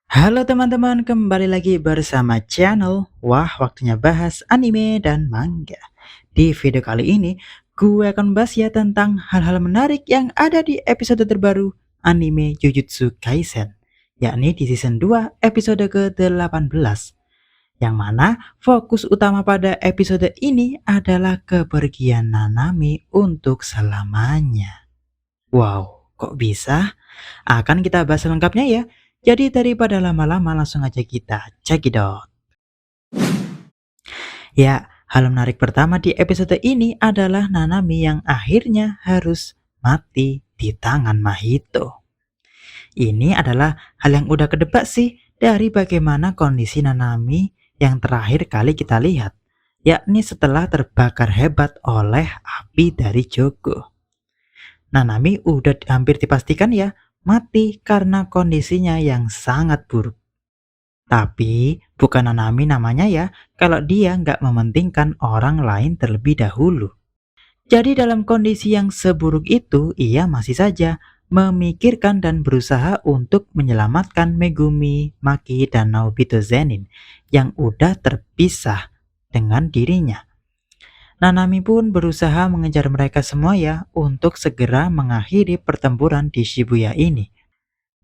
Halo teman-teman, kembali lagi bersama channel Wah Waktunya Bahas Anime dan Manga. Di video kali ini, gue akan bahas ya tentang hal-hal menarik yang ada di episode terbaru anime Jujutsu Kaisen, yakni di season 2 episode ke-18. Yang mana fokus utama pada episode ini adalah kepergian Nanami untuk selamanya. Wow, kok bisa? Akan kita bahas lengkapnya ya. Jadi daripada lama-lama langsung aja kita cekidot. Ya, hal menarik pertama di episode ini adalah Nanami yang akhirnya harus mati di tangan Mahito. Ini adalah hal yang udah kedebak sih dari bagaimana kondisi Nanami yang terakhir kali kita lihat, yakni setelah terbakar hebat oleh api dari Jogo. Nanami udah hampir dipastikan ya mati karena kondisinya yang sangat buruk. Tapi bukan Nanami namanya ya kalau dia nggak mementingkan orang lain terlebih dahulu. Jadi dalam kondisi yang seburuk itu ia masih saja memikirkan dan berusaha untuk menyelamatkan Megumi, Maki, dan Naobito Zenin yang udah terpisah dengan dirinya. Nanami pun berusaha mengejar mereka semua ya untuk segera mengakhiri pertempuran di Shibuya ini.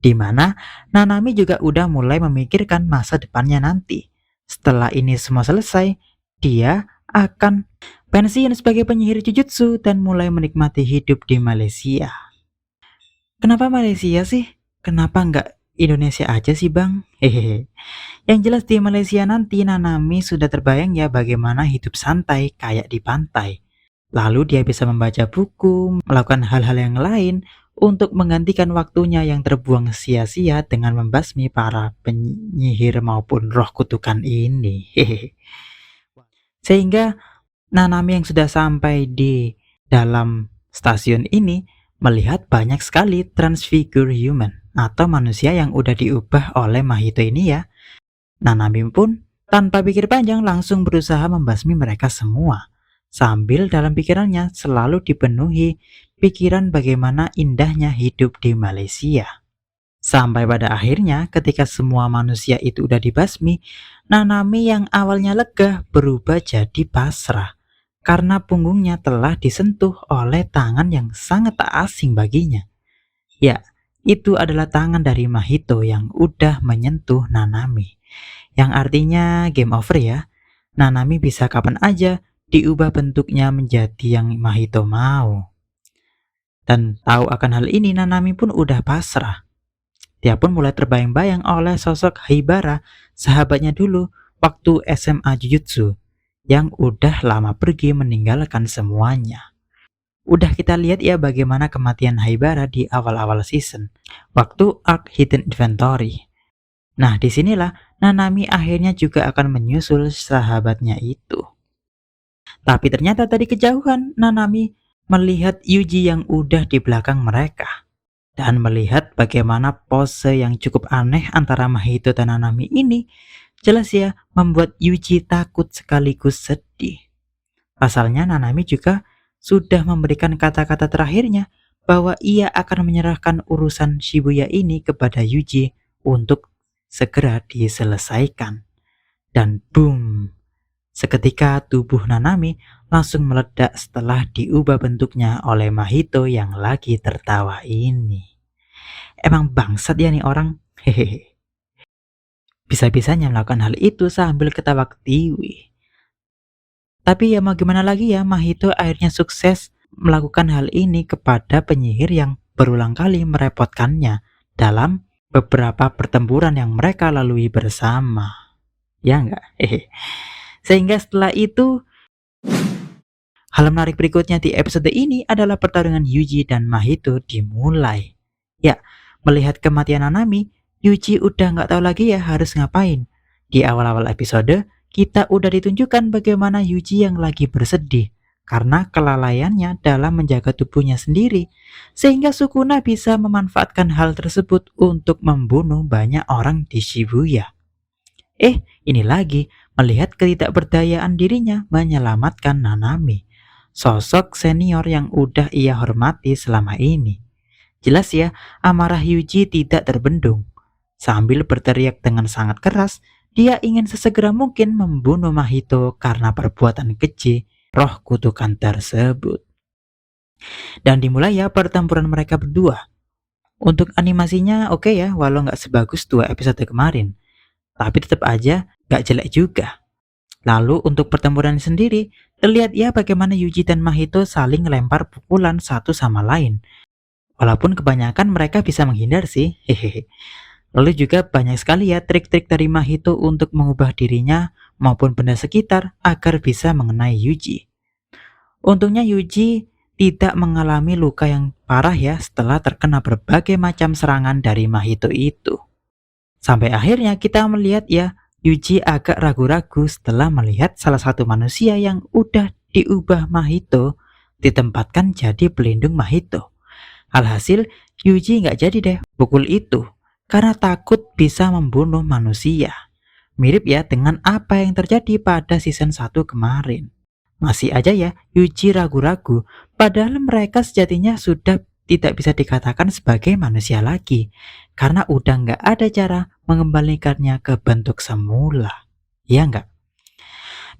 Di mana Nanami juga udah mulai memikirkan masa depannya nanti. Setelah ini semua selesai, dia akan pensiun sebagai penyihir Jujutsu dan mulai menikmati hidup di Malaysia. Kenapa Malaysia sih? Kenapa nggak Indonesia aja sih bang? Hehehe. Yang jelas di Malaysia nanti Nanami sudah terbayang ya bagaimana hidup santai kayak di pantai. Lalu dia bisa membaca buku, melakukan hal-hal yang lain untuk menggantikan waktunya yang terbuang sia-sia dengan membasmi para penyihir maupun roh kutukan ini. Hehehe. Sehingga Nanami yang sudah sampai di dalam stasiun ini melihat banyak sekali transfigure human atau manusia yang udah diubah oleh Mahito ini ya. Nanami pun tanpa pikir panjang langsung berusaha membasmi mereka semua. Sambil dalam pikirannya selalu dipenuhi pikiran bagaimana indahnya hidup di Malaysia. Sampai pada akhirnya ketika semua manusia itu udah dibasmi, Nanami yang awalnya lega berubah jadi pasrah. Karena punggungnya telah disentuh oleh tangan yang sangat tak asing baginya. Ya, itu adalah tangan dari Mahito yang udah menyentuh Nanami. Yang artinya game over ya. Nanami bisa kapan aja diubah bentuknya menjadi yang Mahito mau. Dan tahu akan hal ini Nanami pun udah pasrah. Dia pun mulai terbayang-bayang oleh sosok Haibara, sahabatnya dulu waktu SMA Jujutsu, yang udah lama pergi meninggalkan semuanya. Udah kita lihat ya bagaimana kematian Haibara di awal-awal season, waktu arc Hidden Inventory. Nah disinilah Nanami akhirnya juga akan menyusul sahabatnya itu. Tapi ternyata tadi kejauhan Nanami melihat Yuji yang udah di belakang mereka. Dan melihat bagaimana pose yang cukup aneh antara Mahito dan Nanami ini, jelas ya membuat Yuji takut sekaligus sedih. Pasalnya Nanami juga sudah memberikan kata-kata terakhirnya bahwa ia akan menyerahkan urusan Shibuya ini kepada Yuji untuk segera diselesaikan. Dan boom, seketika tubuh Nanami langsung meledak setelah diubah bentuknya oleh Mahito yang lagi tertawa ini. Emang bangsat ya nih orang. Hehehe. Bisa-bisanya melakukan hal itu sambil ketawa ketiwi. Tapi ya mau gimana lagi ya, Mahito akhirnya sukses melakukan hal ini kepada penyihir yang berulang kali merepotkannya dalam beberapa pertempuran yang mereka lalui bersama. Ya enggak? Hehe. Sehingga setelah itu, hal menarik berikutnya di episode ini adalah pertarungan Yuji dan Mahito dimulai. Ya, melihat kematian Nanami, Yuji udah nggak tahu lagi ya harus ngapain. Di awal-awal episode, kita udah ditunjukkan bagaimana Yuji yang lagi bersedih karena kelalaiannya dalam menjaga tubuhnya sendiri, sehingga Sukuna bisa memanfaatkan hal tersebut untuk membunuh banyak orang di Shibuya. Ini lagi melihat ketidakberdayaan dirinya menyelamatkan Nanami, sosok senior yang udah ia hormati selama ini. Jelas ya, amarah Yuji tidak terbendung. Sambil berteriak dengan sangat keras, dia ingin sesegera mungkin membunuh Mahito karena perbuatan keji roh kutukan tersebut. Dan dimulai ya pertempuran mereka berdua. Untuk animasinya oke ya, walau nggak sebagus 2 episode kemarin, tapi tetap aja nggak jelek juga. Lalu untuk pertempuran sendiri, terlihat ya bagaimana Yuji dan Mahito saling lempar pukulan satu sama lain. Walaupun kebanyakan mereka bisa menghindar sih, hehehe. Lalu juga banyak sekali ya trik-trik dari Mahito untuk mengubah dirinya maupun benda sekitar agar bisa mengenai Yuji. Untungnya Yuji tidak mengalami luka yang parah ya setelah terkena berbagai macam serangan dari Mahito itu. Sampai akhirnya kita melihat ya, Yuji agak ragu-ragu setelah melihat salah satu manusia yang udah diubah Mahito ditempatkan jadi pelindung Mahito. Alhasil, Yuji nggak jadi deh pukul itu karena takut bisa membunuh manusia. Mirip ya dengan apa yang terjadi pada season 1 kemarin. Masih aja ya, Yuji ragu-ragu, padahal mereka sejatinya sudah tidak bisa dikatakan sebagai manusia lagi, karena udah nggak ada cara mengembalikannya ke bentuk semula. Ya nggak?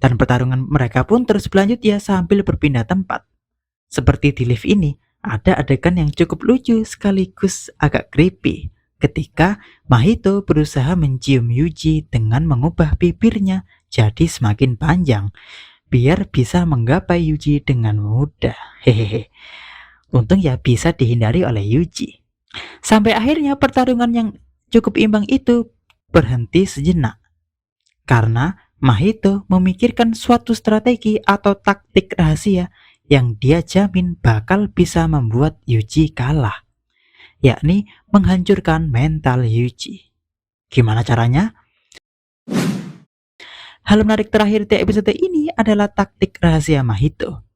Dan pertarungan mereka pun terus berlanjut ya sambil berpindah tempat. Seperti di lift ini, ada adegan yang cukup lucu sekaligus agak creepy ketika Mahito berusaha mencium Yuji dengan mengubah bibirnya jadi semakin panjang biar bisa menggapai Yuji dengan mudah. Hehehe. Untung ya bisa dihindari oleh Yuji. Sampai akhirnya pertarungan yang cukup imbang itu berhenti sejenak karena Mahito memikirkan suatu strategi atau taktik rahasia yang dia jamin bakal bisa membuat Yuji kalah, yakni menghancurkan mental Yuji. Gimana caranya? Hal menarik terakhir di episode ini adalah taktik rahasia Mahito.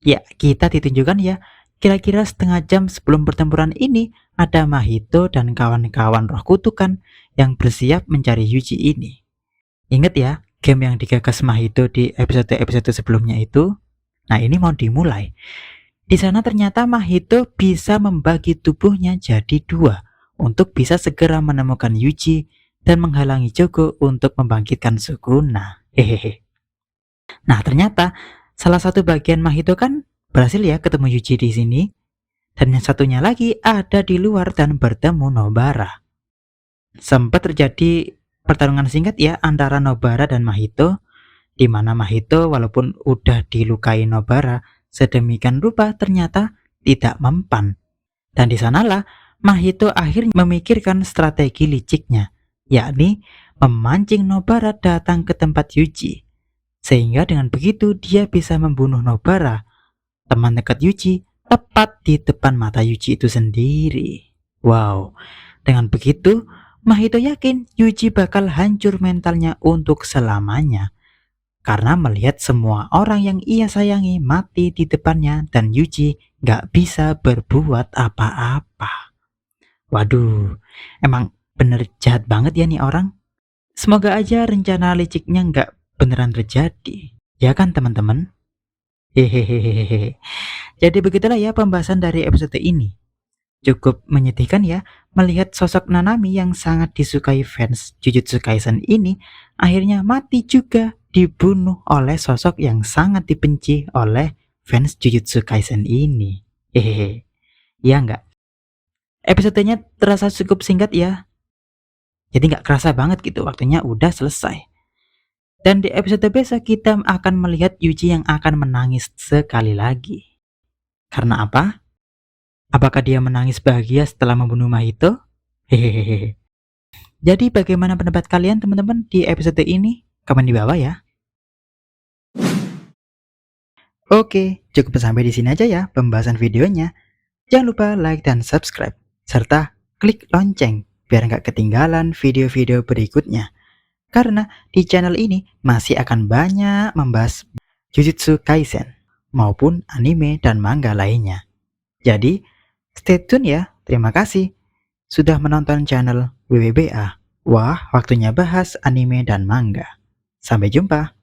Ya, kita ditunjukkan ya, kira-kira setengah jam sebelum pertempuran ini ada Mahito dan kawan-kawan roh kutukan yang bersiap mencari Yuji ini. Ingat ya, game yang digagas Mahito di episode-episode sebelumnya itu? Nah, ini mau dimulai. Di sana ternyata Mahito bisa membagi tubuhnya jadi 2 untuk bisa segera menemukan Yuji dan menghalangi Jogo untuk membangkitkan Sukuna. Hehehe. Nah, ternyata salah satu bagian Mahito kan berhasil ya ketemu Yuji di sini, dan yang satunya lagi ada di luar dan bertemu Nobara. Sempat terjadi pertarungan singkat ya antara Nobara dan Mahito, di mana Mahito walaupun udah dilukai Nobara sedemikian rupa ternyata tidak mempan. Dan di sanalah Mahito akhirnya memikirkan strategi liciknya, yakni memancing Nobara datang ke tempat Yuji. Sehingga dengan begitu dia bisa membunuh Nobara, teman dekat Yuji, tepat di depan mata Yuji itu sendiri. Wow, dengan begitu Mahito yakin Yuji bakal hancur mentalnya untuk selamanya. Karena melihat semua orang yang ia sayangi mati di depannya dan Yuji gak bisa berbuat apa-apa. Waduh, emang bener jahat banget ya nih orang. Semoga aja rencana liciknya gak beneran terjadi. Ya kan teman-teman? Hehehehe. Jadi begitulah ya pembahasan dari episode ini. Cukup menyedihkan ya melihat sosok Nanami yang sangat disukai fans Jujutsu Kaisen ini akhirnya mati juga dibunuh oleh sosok yang sangat dibenci oleh fans Jujutsu Kaisen ini. Hehehe. Ya enggak? Episodenya terasa cukup singkat ya. Jadi nggak kerasa banget gitu waktunya udah selesai. Dan di episode besok kita akan melihat Yuji yang akan menangis sekali lagi. Karena apa? Apakah dia menangis bahagia setelah membunuh Mahito? Hehehe. Jadi bagaimana pendapat kalian teman-teman di episode ini? Komen di bawah ya. Oke, cukup sampai di sini aja ya pembahasan videonya. Jangan lupa like dan subscribe, serta klik lonceng biar nggak ketinggalan video-video berikutnya. Karena di channel ini masih akan banyak membahas Jujutsu Kaisen maupun anime dan manga lainnya. Jadi, stay tune ya. Terima kasih sudah menonton channel WWBA. Wah, waktunya bahas anime dan manga. Sampai jumpa.